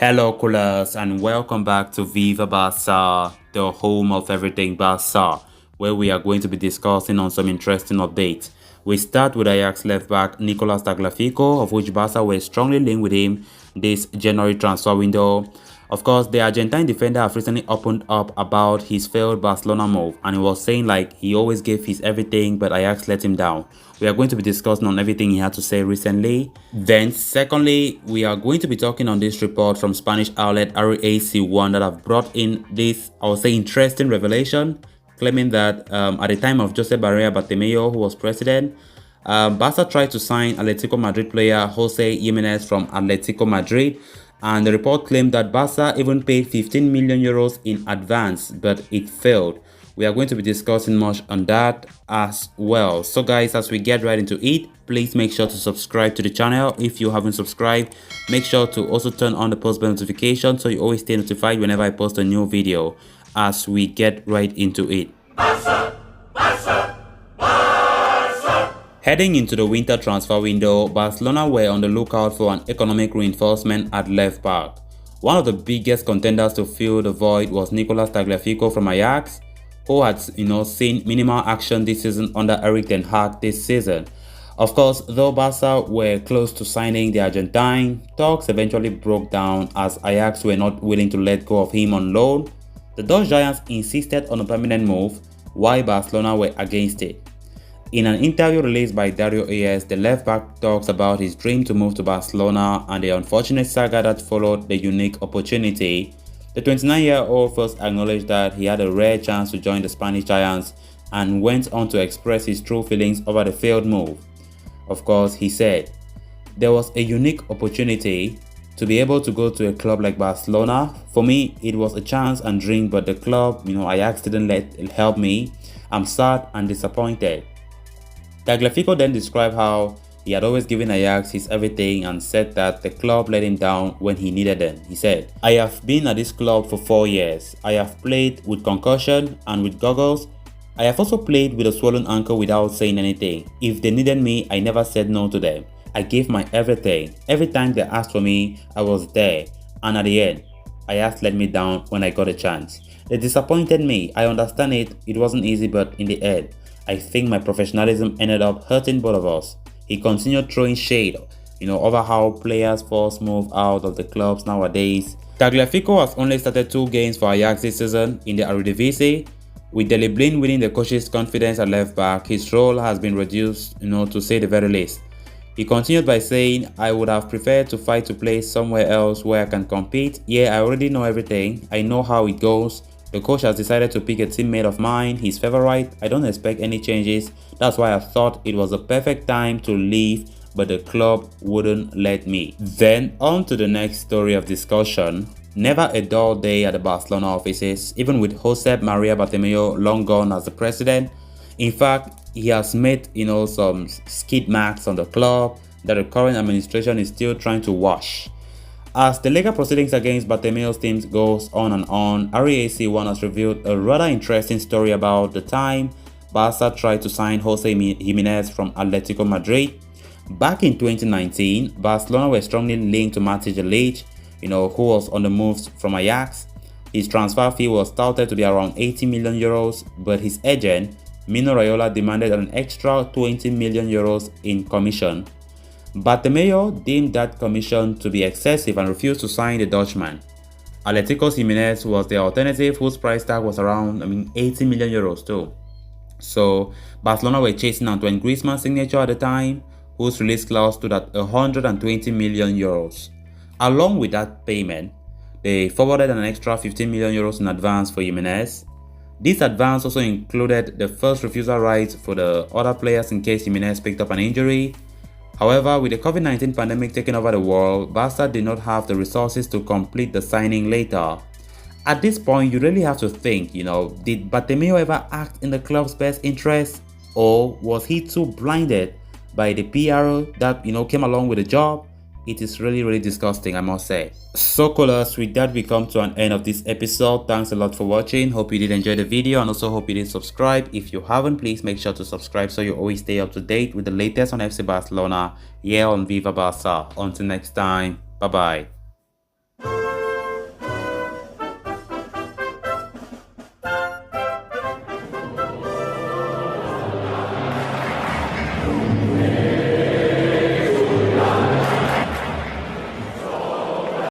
Hello, coolers, and welcome back to Viva Barça, the home of everything Barça, where we are going to be discussing on some interesting updates. We start with Ajax left back Nicolas Tagliafico, of which Barça were strongly linked with him this January transfer window. Of course, the Argentine defender has recently opened up about his failed Barcelona move, and he was saying like he always gave his everything, but Ajax let him down. We are going to be discussing on everything he had to say recently. Then, secondly, we are going to be talking on this report from Spanish outlet RAC1 that have brought in this, I would say, interesting revelation, claiming that at the time of Jose Bartomeu, who was president, Barca tried to sign Atletico Madrid player Jose Giminez from Atletico Madrid. And the report claimed that Barca even paid 15 million euros in advance, but it failed. We are going to be discussing much on that as well. So guys, as we get right into it, please make sure to subscribe to the channel. If you haven't subscribed, make sure to also turn on the post bell notification so you always stay notified whenever I post a new video. As we get right into it. Barca, Barca, Barca. Heading into the winter transfer window, Barcelona were on the lookout for an economic reinforcement at left back. One of the biggest contenders to fill the void was Nicolas Tagliafico from Ajax, who had seen minimal action this season under Erik ten Hag this season. Of course, though Barca were close to signing the Argentine, talks eventually broke down as Ajax were not willing to let go of him on loan. The Dutch Giants insisted on a permanent move, while Barcelona were against it. In an interview released by Dario AS, the left-back talks about his dream to move to Barcelona and the unfortunate saga that followed the unique opportunity. The 29-year-old first acknowledged that he had a rare chance to join the Spanish Giants and went on to express his true feelings over the failed move. Of course, he said, "There was a unique opportunity to be able to go to a club like Barcelona. For me, it was a chance and dream, but the club, Ajax didn't help me. I'm sad and disappointed." Tagliafico then described how he had always given Ajax his everything and said that the club let him down when he needed them. He said, "I have been at this club for 4 years. I have played with concussion and with goggles. I have also played with a swollen ankle without saying anything. If they needed me, I never said no to them. I gave my everything. Every time they asked for me, I was there. And at the end, Ajax let me down when I got a chance. They disappointed me. I understand it. It wasn't easy, but in the end, I think my professionalism ended up hurting both of us." He continued throwing shade, over how players force move out of the clubs nowadays. Tagliafico has only started 2 games for Ajax this season in the Eredivisie. With Dele Blin winning the coach's confidence at left back, his role has been reduced, to say the very least. He continued by saying, "I would have preferred to fight to play somewhere else where I can compete. Yeah, I already know everything. I know how it goes. The coach has decided to pick a teammate of mine, his favorite. I don't expect any changes. That's why I thought it was the perfect time to leave, but the club wouldn't let me." Then on to the next story of discussion. Never a dull day at the Barcelona offices, even with Josep Maria Bartomeu long gone as the president. In fact, he has made some skid marks on the club that the current administration is still trying to wash. As the legal proceedings against Bartomeu's team goes on, RAC1 has revealed a rather interesting story about the time Barca tried to sign Jose Giminez from Atletico Madrid. Back in 2019, Barcelona were strongly linked to Matej Delic, who was on the move from Ajax. His transfer fee was touted to be around 80 million euros, but his agent, Mino Raiola, demanded an extra 20 million euros in commission. Bartomeu deemed that commission to be excessive and refused to sign the Dutchman. Atletico's Giminez was the alternative, whose price tag was around 80 million euros too. So Barcelona were chasing Antoine Griezmann's signature at the time, whose release clause stood at 120 million euros. Along with that payment, they forwarded an extra 15 million euros in advance for Giminez. This advance also included the first refusal rights for the other players in case Giminez picked up an injury. However, with the COVID-19 pandemic taking over the world, Barca did not have the resources to complete the signing later. At this point, you really have to think, did Bartomeu ever act in the club's best interest? Or was he too blinded by the PR that, came along with the job? It is really, really disgusting, I must say. So coolers, with that we come to an end of this episode. Thanks a lot for watching. Hope you did enjoy the video and also hope you did subscribe. If you haven't, please make sure to subscribe so you always stay up to date with the latest on FC Barcelona here on Viva Barça. Until next time, bye bye.